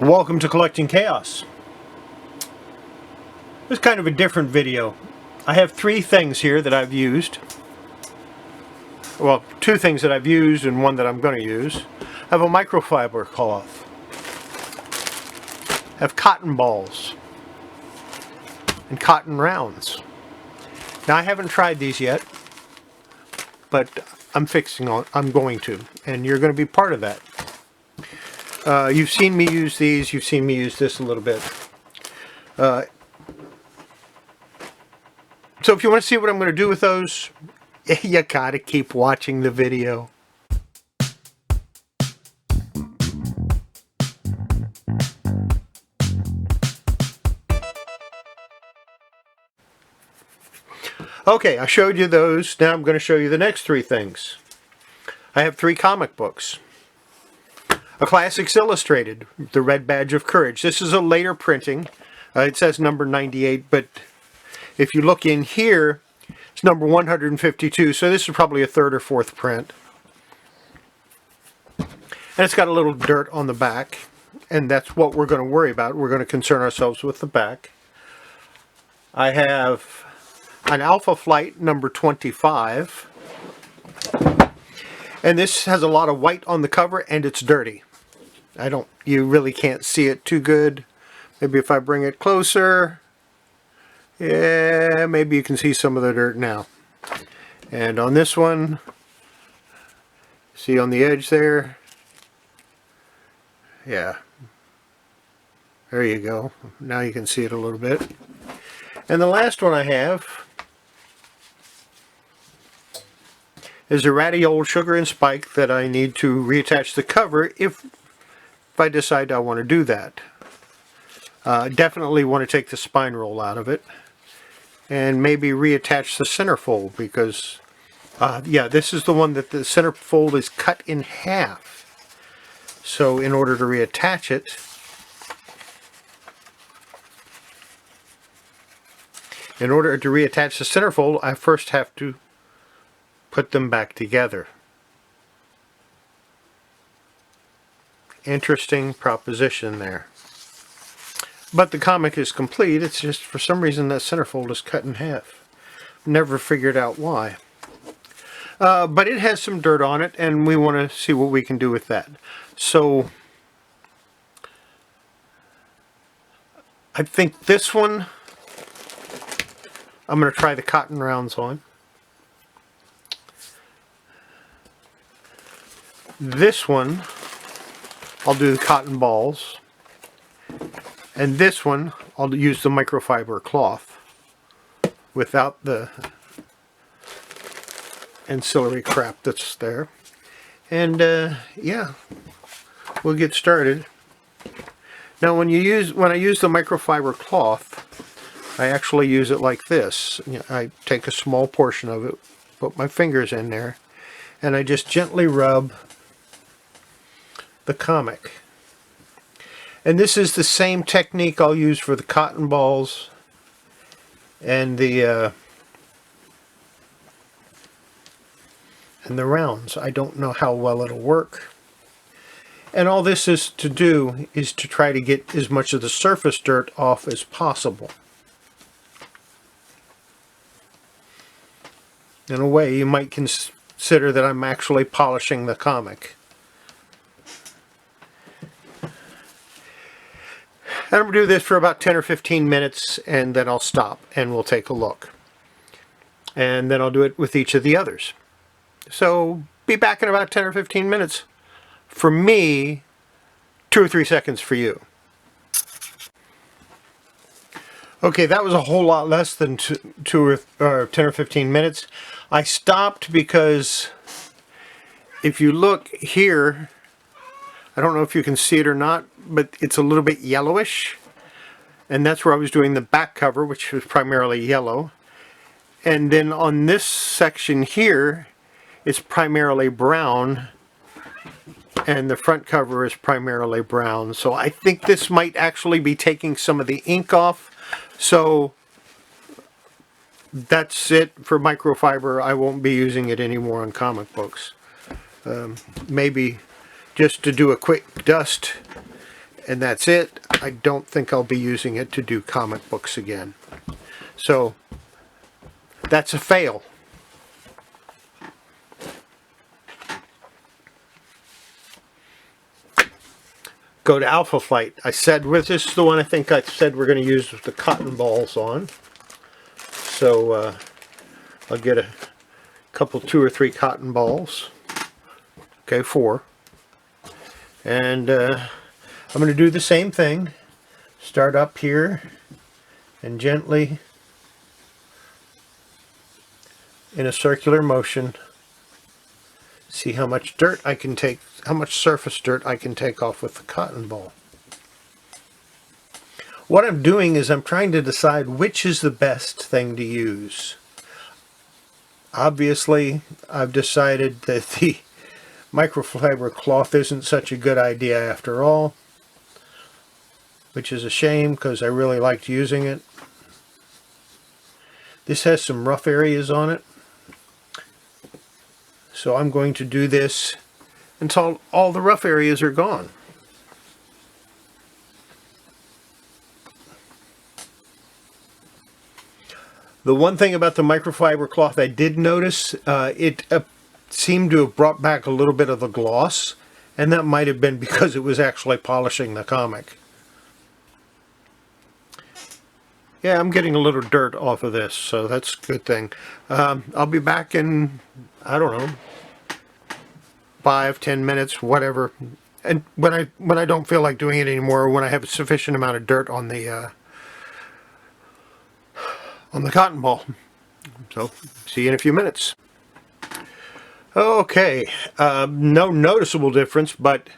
Welcome to Collecting Chaos. This is kind of a different video. I have three things here that I've used. Well, two things that I've used and one that I'm going to use. I have a microfiber cloth. I have cotton balls and cotton rounds. Now I haven't tried these yet, but I'm going to, and you're going to be part of that. You've seen me use these, you've seen me use this a little bit. So if you want to see what I'm going to do with those, you gotta keep watching the video. Okay, I showed you those. Now I'm going to show you the next three things. I have three comic books. A Classics Illustrated, The Red Badge of Courage. This is a later printing. It says number 98, but if you look in here, it's number 152, so this is probably a third or fourth print. And it's got a little dirt on the back, and that's what we're going to worry about. We're going to concern ourselves with the back. I have an Alpha Flight number 25. And this has a lot of white on the cover, and it's dirty. You really can't see it too good. Maybe if I bring it closer, yeah, maybe you can see some of the dirt now. And on this one, see on the edge there? Yeah. There you go. Now you can see it a little bit. And the last one I have is a ratty old sugar and spike that I need to reattach the cover if I decide I want to do that. Definitely want to take the spine roll out of it and maybe reattach the centerfold because yeah, this is the one that the centerfold is cut in half. So in order to reattach it, the centerfold, I first have to put them back together. Interesting proposition there. But the comic is complete. It's just for some reason that centerfold is cut in half. Never figured out why. But it has some dirt on it, and we want to see what we can do with that. So I think this one I'm going to try the cotton rounds on. This one I'll do the cotton balls, and this one I'll use the microfiber cloth without the ancillary crap that's there. And yeah, we'll get started. Now when I use the microfiber cloth, I actually use it like this. I take a small portion of it, put my fingers in there, and I just gently rub the comic. And this is the same technique I'll use for the cotton balls and the rounds. I don't know how well it'll work. And all this is to do is to try to get as much of the surface dirt off as possible. In a way, you might consider that I'm actually polishing the comic. And I'm going to do this for about 10 or 15 minutes, and then I'll stop and we'll take a look. And then I'll do it with each of the others. So be back in about 10 or 15 minutes. For me, 2 or 3 seconds for you. Okay, that was a whole lot less than 10 or 15 minutes. I stopped because if you look here, I don't know if you can see it or not, but it's a little bit yellowish. And that's where I was doing the back cover, which was primarily yellow. And then on this section here, it's primarily brown. And the front cover is primarily brown. So I think this might actually be taking some of the ink off. So that's it for microfiber. I won't be using it anymore on comic books. Maybe just to do a quick dust and that's it. I don't think I'll be using it to do comic books again. So that's a fail. Go to Alpha Flight. I said, this is the one I think I said we're going to use the cotton balls on. So I'll get a couple, 2 or 3 cotton balls. Okay, 4. And I'm going to do the same thing. Start up here and gently, in a circular motion, see how much dirt I can take, how much surface dirt I can take off with the cotton ball. What I'm doing is I'm trying to decide which is the best thing to use. Obviously, I've decided that the microfiber cloth isn't such a good idea after all, which is a shame because I really liked using it. This has some rough areas on it, so I'm going to do this until all the rough areas are gone. The one thing about the microfiber cloth I did notice, it seemed to have brought back a little bit of the gloss, and that might have been because it was actually polishing the comic. Yeah, I'm getting a little dirt off of this, so that's a good thing. I'll be back in, I don't know, 5-10 minutes, whatever. And when I don't feel like doing it anymore, when I have a sufficient amount of dirt on the cotton ball. So, see you in a few minutes. Okay, no noticeable difference, but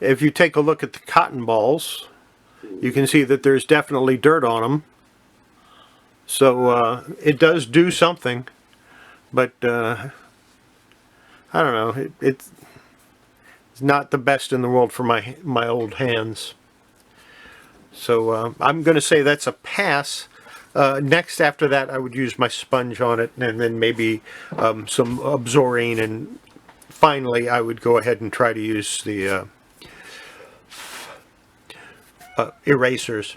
if you take a look at the cotton balls, you can see that there's definitely dirt on them. So it does do something, but I don't know, it's not the best in the world for my old hands. So I'm going to say that's a pass. Next, after that, I would use my sponge on it, and then maybe some Absorine, and finally I would go ahead and try to use the erasers.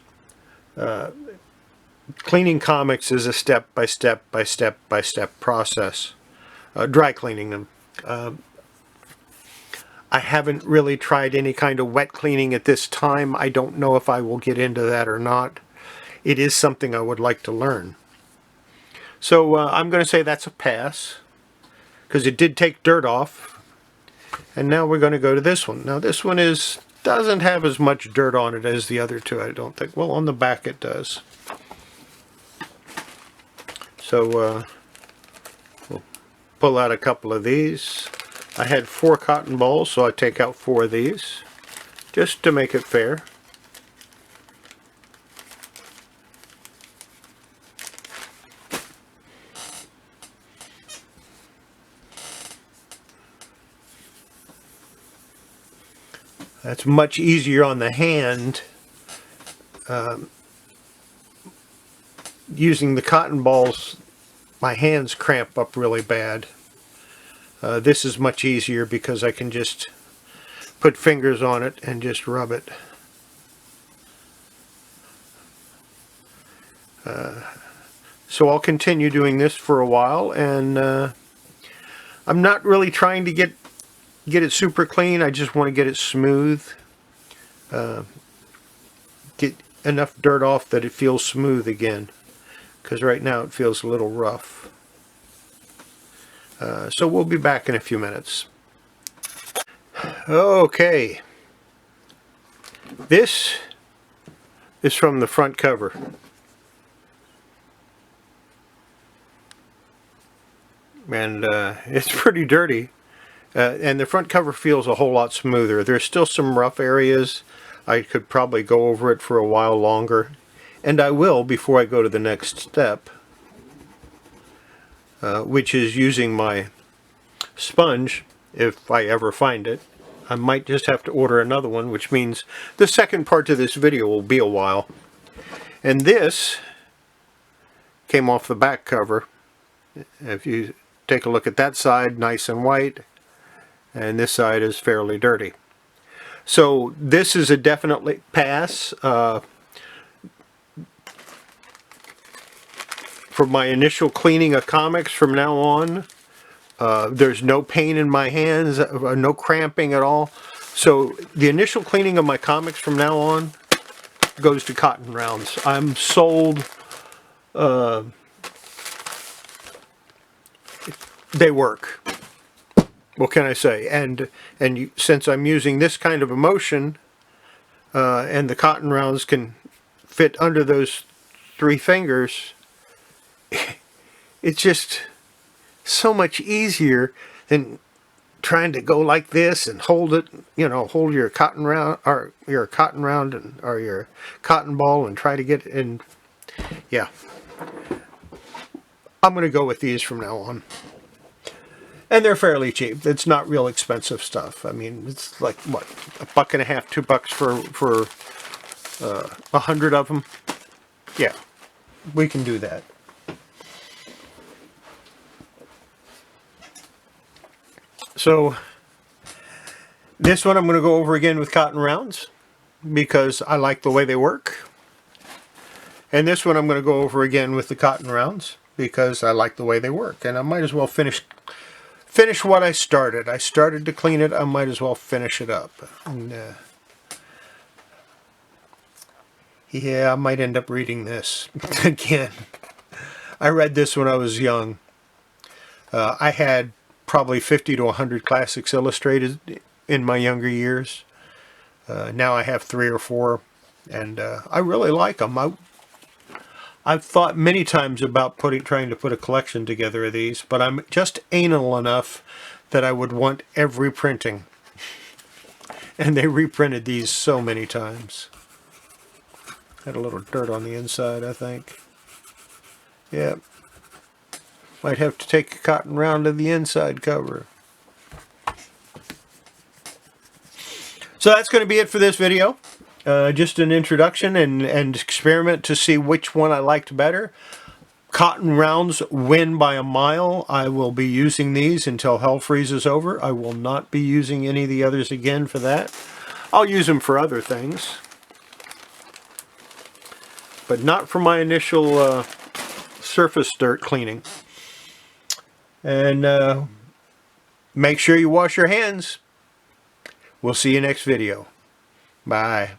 Cleaning comics is a step-by-step process. Dry cleaning them. I haven't really tried any kind of wet cleaning at this time. I don't know if I will get into that or not. It is something I would like to learn. So I'm going to say that's a pass, because it did take dirt off. And now we're going to go to this one. Now this one doesn't have as much dirt on it as the other two, I don't think. Well, on the back it does. So we'll pull out a couple of these. I had 4 cotton balls, so I take out 4 of these, just to make it fair. That's much easier on the hand. Using the cotton balls, my hands cramp up really bad. This is much easier because I can just put fingers on it and just rub it. So I'll continue doing this for a while, and I'm not really trying to get it super clean. I just want to get it smooth. Get enough dirt off that it feels smooth again, because right now it feels a little rough. So we'll be back in a few minutes. Okay, this is from the front cover. And it's pretty dirty. And the front cover feels a whole lot smoother. There's still some rough areas. I could probably go over it for a while longer. And I will before I go to the next step, which is using my sponge, if I ever find it. I might just have to order another one, which means the second part of this video will be a while. And this came off the back cover. If you take a look at that side, nice and white, and this side is fairly dirty. So this is a definitely pass. For my initial cleaning of comics from now on, there's no pain in my hands, no cramping at all. So the initial cleaning of my comics from now on goes to cotton rounds. I'm sold. They work. What can I say? And since I'm using this kind of emotion, and the cotton rounds can fit under those 3 fingers, it's just so much easier than trying to go like this and hold it, hold your cotton round or your cotton round or your cotton ball and try to get it in. Yeah, I'm going to go with these from now on. And they're fairly cheap. It's not real expensive stuff. I mean, it's like, what, $1.50, $2 for 100 of them. Yeah, we can do that. So this one I'm going to go over again with cotton rounds because I like the way they work. And this one I'm going to go over again with the cotton rounds because I like the way they work. And I might as well finish what I started. I started to clean it. I might as well finish it up. And, yeah, I might end up reading this again. I read this when I was young. I had probably 50 to 100 classics illustrated in my younger years. Now I have 3 or 4, and I really like them. I've thought many times about trying to put a collection together of these, but I'm just anal enough that I would want every printing. And they reprinted these so many times. Had a little dirt on the inside, I think. Yeah. Might have to take a cotton round to the inside cover. So that's going to be it for this video. Just an introduction and experiment to see which one I liked better. Cotton rounds win by a mile. I will be using these until hell freezes over. I will not be using any of the others again for that. I'll use them for other things, but not for my initial surface dirt cleaning. And make sure you wash your hands. We'll see you next video. Bye.